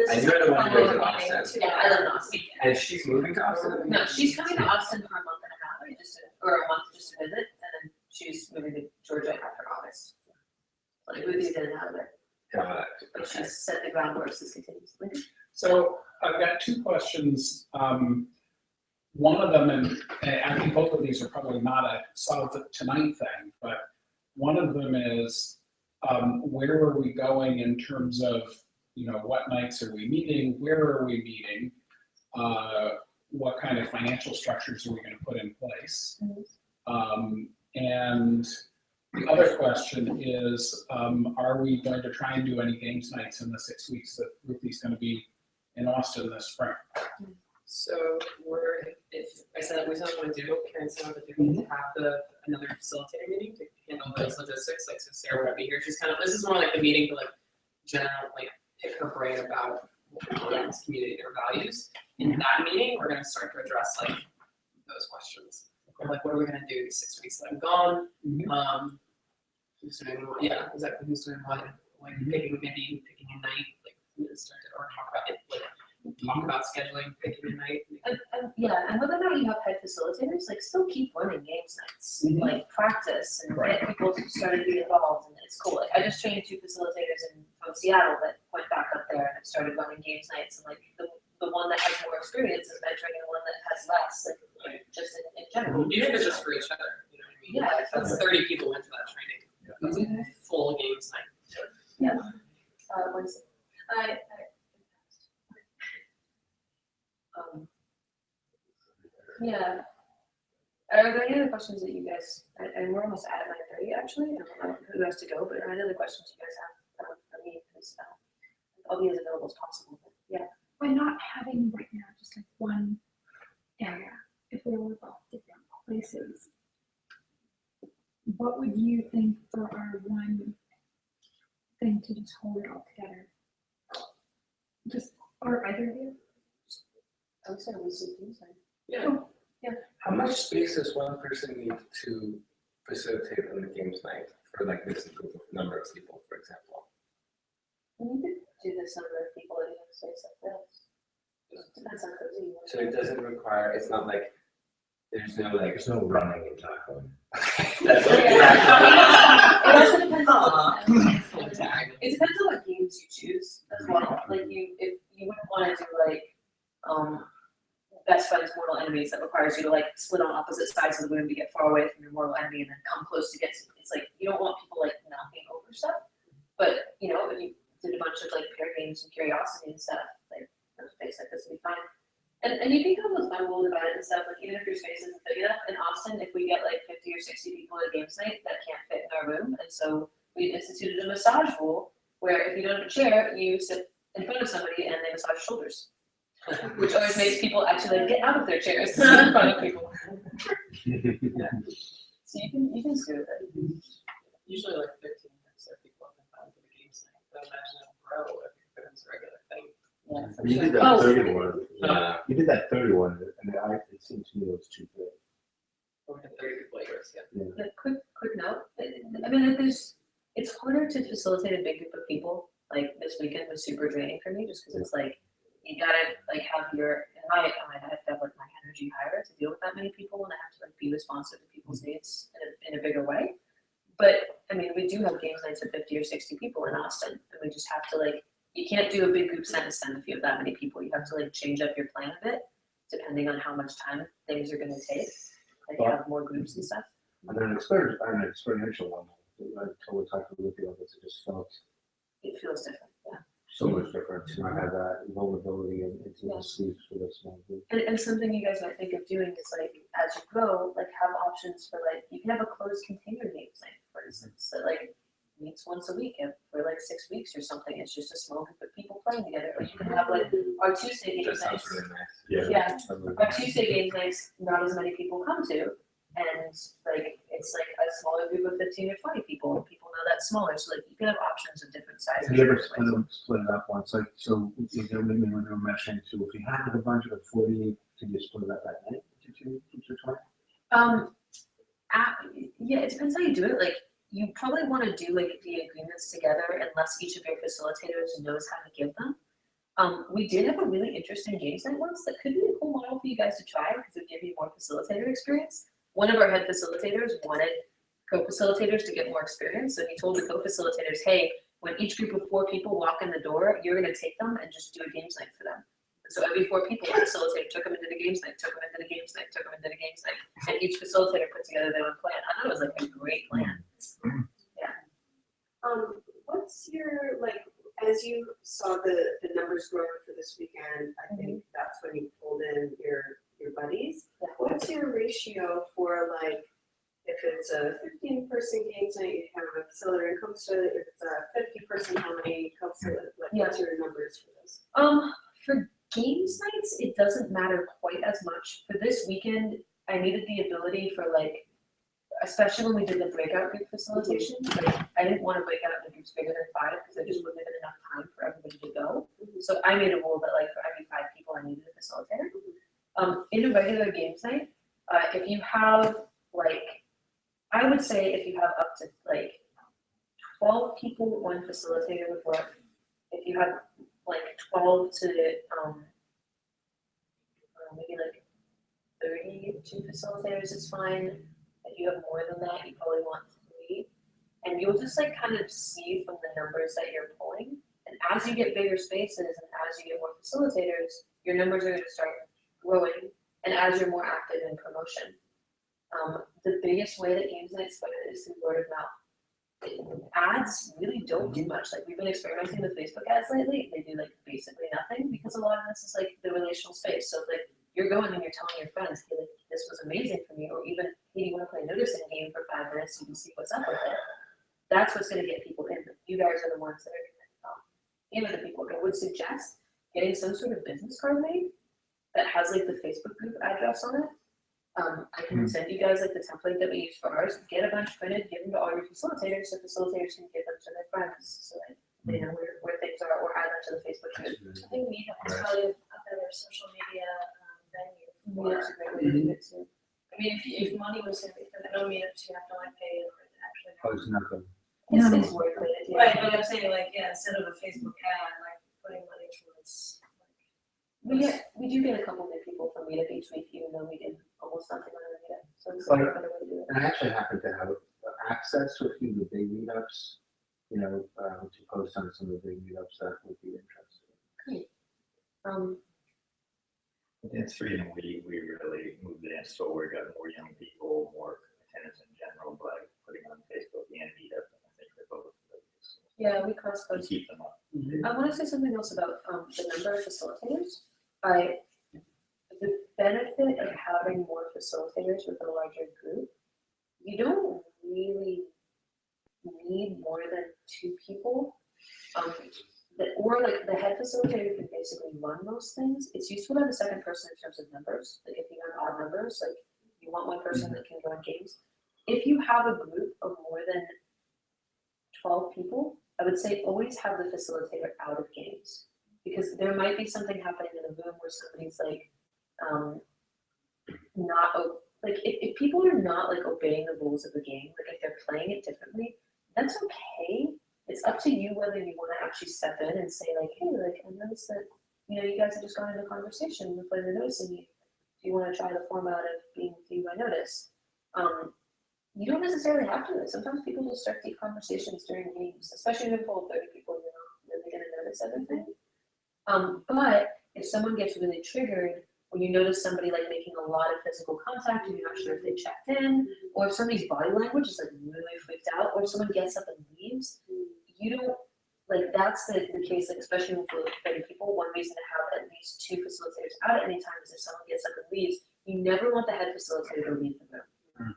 And you're the one who lives in Austin. Yeah, I live in Austin. And she's moving to Austin? No, she's coming to Austin for a month and a half, or a month just to visit, and then she's moving to Georgia after August. Like, Ruthie's in and out of there. Got it. But she's set the groundwork continuously. So I've got two questions. One of them, and I think both of these are probably not a solve it tonight thing, but one of them is where are we going in terms of, you know, what nights are we meeting? Where are we meeting? What kind of financial structures are we going to put in place? And the other question is, are we going to try and do any games nights in the 6 weeks that Ruthie's going to be in Austin this spring? So if I said we said what to do, Karen said what to do, to have another facilitator meeting to handle those logistics, like, so Sarah would be here. She's kind of, this is more like the meeting to like general, like pick her brain about what we want in this community, their values. In that meeting, we're gonna start to address like those questions. Like, what are we gonna do these 6 weeks that I'm gone? Who's doing what? Yeah, exactly. Who's doing what? Like picking a night, like start to, or talk about it, like talk about scheduling, picking a night. Yeah, and whether or not you have head facilitators, like still keep running games nights, like practice and get people started to get involved, and it's cool. Like, I just trained 2 facilitators from Seattle that went back up there and started running games nights, and like the one that has more experience is mentoring the one that has less, like just in general. Even if it's just for each other, you know what I mean? Yeah, That's 30 people went to that training. That's a full games night. Yeah. Wednesday. Yeah. Are there any other questions that you guys, and we're almost at 9:30 actually, I don't know who has to go, but are there any other questions you guys have for me? Because I'll be as available as possible, but yeah. By not having right now just like one area, if we were both different places, what would you think for our one thing to just hold it all together? Just, or either of you? I would say we see things like. Yeah. Yeah. How much space does one person need to facilitate on the games night for like this group of number of people, for example? We could do this number of people in a space like this. Depends on cozy you want. So it doesn't require, it's not like, there's no like. There's no running and tackling. That's what It also depends on it depends on what games you choose as well. Like if you wouldn't want to do like best friends mortal enemies that requires you to like split on opposite sides of the room to get far away from your mortal enemy and then come close to get to, it's like you don't want people like knocking over stuff. But you know, if you did a bunch of like pair games and curiosity and stuff, like a space like this would be fine. And you can come with fun rules about it and stuff, like even if your space isn't big enough. In Austin, if we get like 50 or 60 people at a games night, that can't fit in our room. And so we instituted a massage rule where if you don't have a chair, you sit in front of somebody and they massage shoulders. Which always makes people actually like get out of their chairs to sit in front of people. So you can screw with it. Usually like 15 minutes that people have been found for the games night. But imagine it'll grow if it becomes a regular thing. Yeah. You did that 31. You did that 31, and it seemed to me it was too big. We had 30 people players, yeah. Yeah, quick note. I mean, it's harder to facilitate a big group of people. Like this weekend was super draining for me, just because it's like you gotta like have your. I have to have like my energy higher to deal with that many people, and I have to like be responsive to people's needs in a bigger way. But I mean, we do have games nights of 50 or 60 people in Austin, and we just have to like. You can't do a big group sentence then if you have that many people. You have to like change up your plan a bit depending on how much time things are going to take. Like you have more groups and stuff. And then an experiential one, until we talked with you about this, it just felt It feels different, yeah. so much different to not have that vulnerability and intimacy for this small group. And something you guys might think of doing is like as you grow, like have options for like you can have a closed container games night, for instance. So like meets once a week and for like 6 weeks or something. It's just a small group of people playing together. Or you can have like our Tuesday games That nights. sounds really nice. Yeah. Our Tuesday games nights, not as many people come to, and like it's like a smaller group of 15 or 20 people, and people know that's smaller. So like you can have options of different sizes. Have you ever split it up once? Like, so maybe when you were mentioning too, if you had a bunch of 40, could you split it up that night to 20? Yeah, it depends how you do it. Like you probably want to do like the agreements together unless each of your facilitators knows how to give them. We did have a really interesting games night once that could be a cool model for you guys to try because it would give you more facilitator experience. One of our head facilitators wanted co-facilitators to get more experience, so he told the co-facilitators, hey, when each group of 4 people walk in the door, you're going to take them and just do a games night for them. So every 4 people, the facilitator took them into the games night, took them into the games night, took them into the games night, and each facilitator put together their own plan. I thought it was like a great plan. Yeah. What's your, like, as you saw the numbers growing for this weekend, I think that's when you pulled in your buddies. Yeah. What's your ratio for like, if it's a 15-person games night, you have a facilitator and co-facilitator. If it's a 50-person, how many co-facilitators? Like, what's your numbers for this? For games nights, it doesn't matter quite as much. For this weekend, I needed the ability for like, especially when we did the breakout group facilitation, like I didn't want to break out into groups bigger than 5 because there just wouldn't have been enough time for everybody to go. So I made a rule that like for every 5 people, I needed a facilitator. In a regular games night, if you have like, I would say if you have up to like 12 people, 1 facilitator would work. If you have like 12 to maybe like 32 facilitators, it's fine. If you have more than that, you probably want 3. And you'll just like kind of see from the numbers that you're pulling. And as you get bigger spaces and as you get more facilitators, your numbers are going to start growing. And as you're more active in promotion. The biggest way that games night spread is through word of mouth. Ads really don't do much. Like we've been experimenting with Facebook ads lately. They do like basically nothing because a lot of this is like the relational space. So like you're going and you're telling your friends, hey, like this was amazing for me, or even, hey, you wanna play a noticing game for 5 minutes, so you can see what's up with it. That's what's gonna get people in. You guys are the ones that are gonna, even the people. I would suggest getting some sort of business card made that has like the Facebook group address on it. I can send you guys like the template that we use for ours. Get a bunch printed, give them to all your facilitators, so facilitators can give them to their friends, so that they know where things are, or add them to the Facebook group. I think Meetup is probably a better social media venue. Meetup's a great way to do it too. I mean, if money was gonna be for the no meetups, you have to like pay for it to actually. Post nothing. It's worth it, yeah. Right, but I'm saying like, yeah, instead of a Facebook ad, like putting money towards. We do get a couple new people from Meetup each week, even though we did almost nothing on Meetup, so it's Like- a better way to do it. And I actually happen to have access to a few of the big meetups, you know, to post on some of the big meetups that would be interesting. Dance Freedom, we really moved the dance forward, got more young people, more attendance in general by putting on Facebook and Meetup. And I think they're both really useful. Yeah, we cross To post. keep them up. I want to say something else about the number of facilitators. The benefit of having more facilitators with a larger group, you don't really need more than 2 people. Or like the head facilitator can basically run most things. It's useful to have a second person in terms of numbers. Like if you have odd numbers, like you want one person that can run games. If you have a group of more than 12 people, I would say always have the facilitator out of games, because there might be something happening in the room where somebody's like, if people are not like obeying the rules of the game, like if they're playing it differently, that's okay. It's up to you whether you want to actually step in and say like, hey, like I noticed that, you know, you guys have just gone into conversation with the noticing. Do you want to try the format of being viewed by notice? You don't necessarily have to. Sometimes people just start deep conversations during games, especially when full of 30 people, you're not really going to notice everything. But if someone gets really triggered, when you notice somebody like making a lot of physical contact and you're not sure if they checked in, or if somebody's body language is like really freaked out, or if someone gets up and leaves, you don't, like that's the case, like especially when full of 30 people, one reason to have at least 2 facilitators out at any time is if someone gets up and leaves, you never want the head facilitator to leave the room.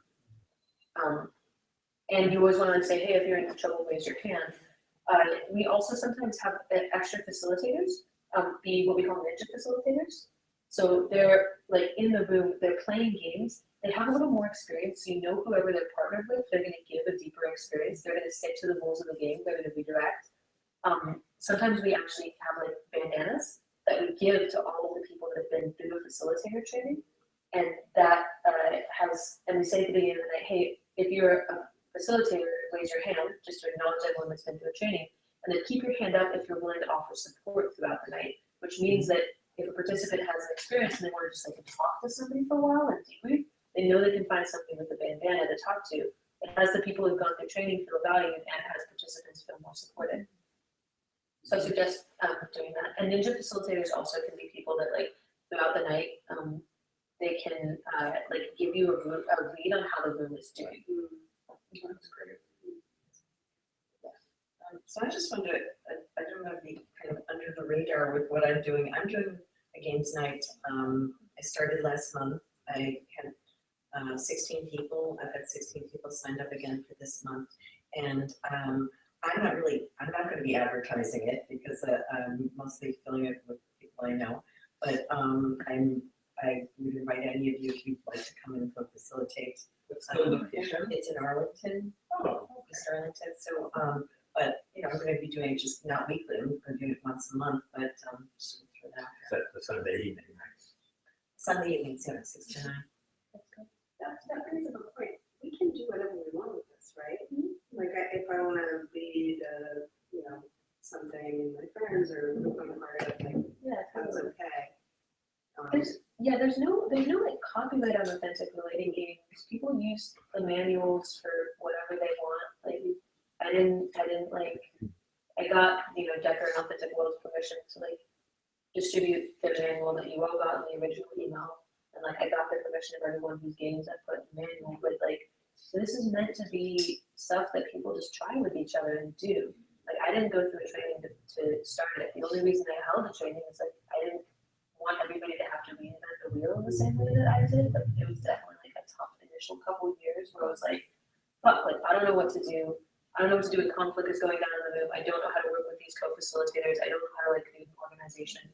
And you always want to say, hey, if you're in trouble, raise your hand. We also sometimes have extra facilitators, be what we call ninja facilitators. So they're like in the room, they're playing games, they have a little more experience, so you know whoever they're partnered with, they're gonna give a deeper experience, they're gonna stick to the rules of the game, they're gonna redirect. Sometimes we actually have like bandanas that we give to all of the people that have been through the facilitator training. And that and we say at the beginning of the night, hey, if you're a facilitator, raise your hand, just to acknowledge everyone that's been through a training. And then keep your hand up if you're willing to offer support throughout the night, which means that if a participant has an experience and they want to just like talk to somebody for a while and debrief, they know they can find something with the bandana to talk to. It has the people who've gone through training feel valued, and it has participants feel more supported. So I suggest doing that. And ninja facilitators also can be people that like throughout the night, they can like give you a read on how the room is doing. That's great. So I just wanted to, I don't want to be kind of under the radar with what I'm doing. I'm doing a games night. I started last month. I had 16 people. I've had 16 people signed up again for this month. And I'm not going to be advertising it because I'm mostly filling it with people I know. But I would invite any of you if you'd like to come and facilitate. What's the location? It's in Arlington, East Arlington. So, but you know, I'm going to be doing it just not weekly. I'm going to do it once a month, but just throw that out Is that the Sunday evening nights? Sunday evenings, 6 to 9. That brings up a point. We can do whatever we want with this, right? Like if I want to lead, something, my friends or become a part of, like, Yeah, that's totally. okay. There's no like copyright on authentic relating games. People use the manuals for whatever they want. Like I didn't like, I got, Decker and Authentic World's permission to like distribute the manual that you all got in the original email. And like I got the permission of everyone whose games I put in the manual, but like, so this is meant to be stuff that people just try with each other and do. Like I didn't go through a training to start it. The only reason I held the training is like I didn't want everybody to have to reinvent the wheel in the same way that I did, but it was definitely like a tough initial couple of years where I was like, fuck, like I don't know what to do. I don't know what to do when conflict is going down in the move. I don't know how to work with these co-facilitators. I don't know how to like create an organization.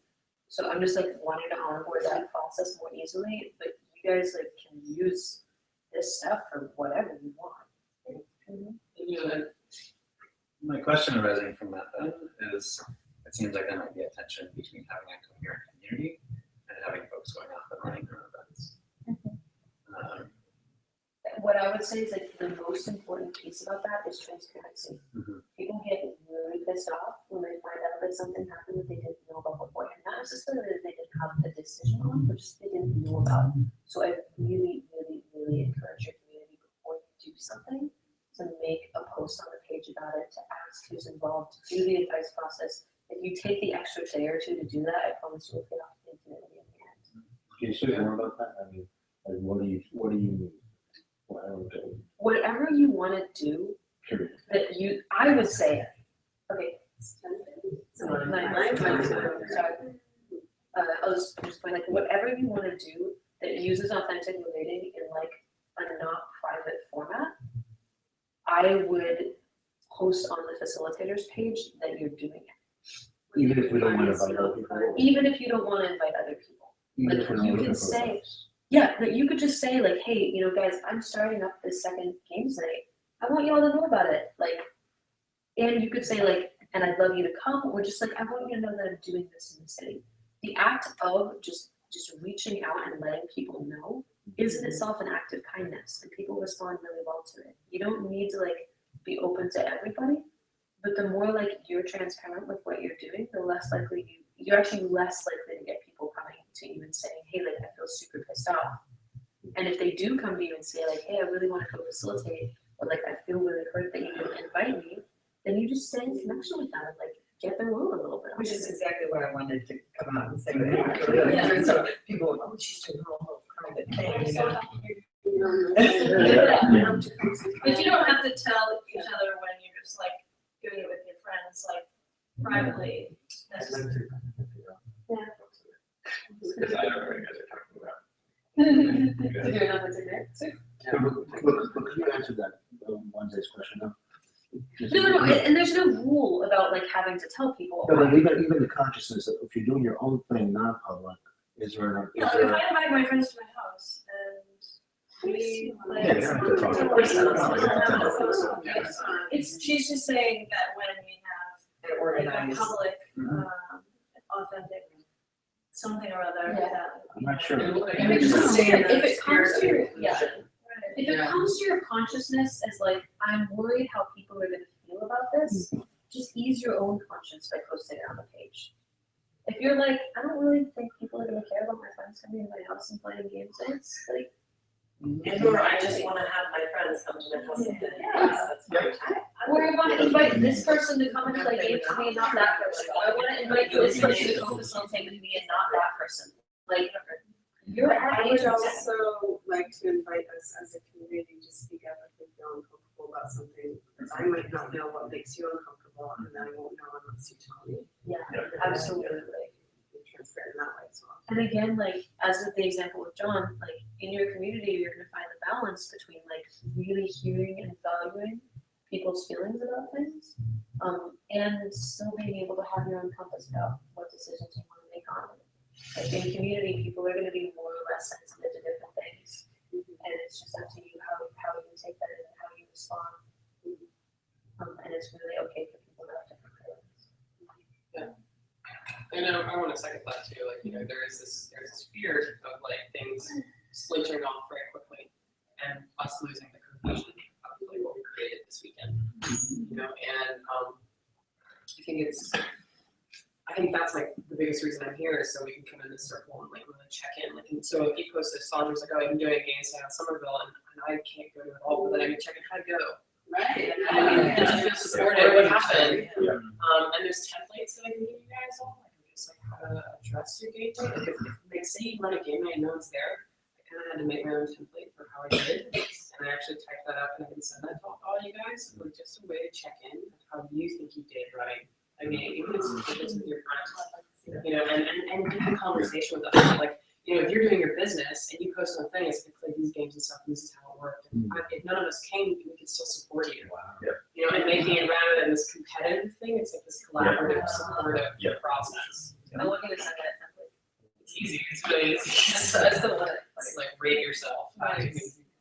So I'm just like wanting to onboard that process more easily, but you guys like can use this stuff for whatever you want. My question arising from that then is, it seems like there might be a tension between having a coherent community and having folks going off and running their own events. What I would say is like the most important piece about that is transparency. People get really pissed off when they find out that something happened that they didn't know about beforehand. Not necessarily that they didn't have a decision on, but just they didn't know about. So I really, really, really encourage your community before you do something to make a post on the page about it, to ask who's involved, to do the advice process. If you take the extra day or two to do that, I promise you will pay off infinitely in the end. Can you say more about that? I mean, like, what do you mean? Whatever you want to do, that you, I would say, okay. Sorry. I'll just point like whatever you want to do that uses authentic relating in like a not private format, I would post on the facilitators page that you're doing it. Even if we don't want to invite other people? Even if you don't want to invite other people. Even if we're not You looking can for say, events? yeah, but you could just say like, hey, you know, guys, I'm starting up this second games night. I want you all to know about it. Like, and you could say like, and I'd love you to come, or just like, I want you to know that I'm doing this in the city. The act of just reaching out and letting people know is in itself an act of kindness, and people respond really well to it. You don't need to like be open to everybody, but the more like you're transparent with what you're doing, the less likely you're actually less likely to get people coming to you and saying, hey, like I feel super pissed off. And if they do come to you and say like, hey, I really want to co-facilitate, or like I feel really hurt that you didn't invite me, then you just stay in connection with them and like get their will a little bit. Which is exactly what I wanted to come out and say. Yeah. So people, oh, she's doing her whole private thing, you know. But you don't have to tell each other when you're just like doing it with your friends, like privately. That's just, Because I know what you guys are talking about. To do another dinner. But could you answer that Wednesday's question though? No, and there's no rule about like having to tell people. No, but even the consciousness of if you're doing your own thing, non-public, is there? you know, if I invite my friends to my house and we like. Yeah, you don't have to talk about It's, she's just saying that when we have And like a organized. public, authentic, something or other Yeah. that. I'm not sure. If it comes to your, yeah, Right. if it comes to your consciousness as like, I'm worried how people are gonna feel about this, just ease your own conscience by posting it on the page. If you're like, I don't really think people are gonna care about my friends coming to my house and playing games, it's like. Or I just wanna have my friends come to my house and play. Yeah. That's fine. Or I wanna invite this person to come and play games with me and not that person. Or I wanna invite this person to co-facilitate with me and not that person. Like, you're I at would age also like to invite us as a community to speak up if we feel uncomfortable about something, because I might not know what makes you uncomfortable, and I won't know unless you tell me. Yeah, absolutely. Be transparent that way as well. And again, like, as with the example with John, like, in your community, you're gonna find the balance between, like, really hearing and valuing people's feelings about things, and still being able to have your own compass about what decisions you wanna make on it. Like, in community, people are gonna be more or less sensitive to different things, and it's just up to you how you take that in and how you respond. And it's really okay for people to have different feelings. And I want to second that too. Like, you know, there's this fear of like things splintering off very quickly, and us losing the cohesion of like what we created this weekend. You know, and I think that's like the biggest reason I'm here is so we can come in this circle and like really check in. Like, and so if you post this, Sandra's like, oh, I'm doing a game stay on Somerville, and I can't go to it all, but then I can check in how to go. Right. And to feel supported, what happened. And there's templates that I can give you guys all, like just like how to address your game day. Like if like say you run a game night and no one's there, I kind of had to make my own template for how I did, and I actually typed that up and I can send that to all you guys. Like just a way to check in with how you think you did running. I mean, even if it's with your friends, you know, and have a conversation with them. Like, you know, if you're doing your business and you post on a thing, it's like play these games and stuff, and this is how it worked. And if none of us came, we could still support you. Yep. You know, and making it rather than this competitive thing, it's like this collaborative, supportive process. I'm looking to send that template. It's easy. It's really easy. That's the one. It's like rate yourself. How you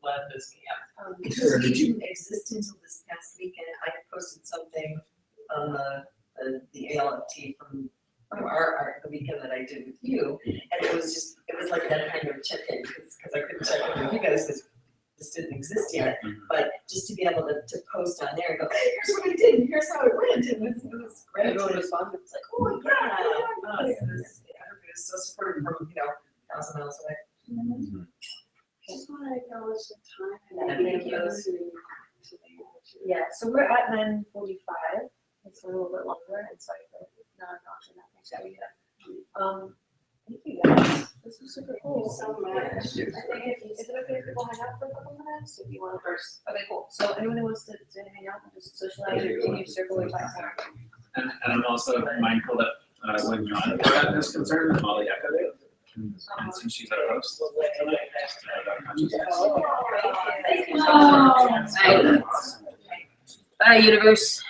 led this camp. Because it didn't exist until this past weekend, I posted something on the ALFT from the weekend that I did with you, and it was like that kind of check-in, because I couldn't check in with you guys, because this didn't exist yet, but just to be able to post on there and go, hey, here's what I did, and here's how it went, and it was great. Everyone responded. It's like, oh, yeah, everybody was so supportive from, 1,000 miles away. Just want to acknowledge the time Yeah, and thank you. those who to the Yeah, so we're at 9:45. It's a little bit longer, and sorry for not acknowledging that. Thanks, Abby. Thank you guys. This was super cool. so much. I think is it okay if people hang out for a couple minutes? If you want to first. Okay, cool. So anyone who wants to hang out and just socialize or continue to circle your time. And I'm also mindful that when John got this concern, Molly echoed it. And since she's our host tonight, Thank you. Bye, universe.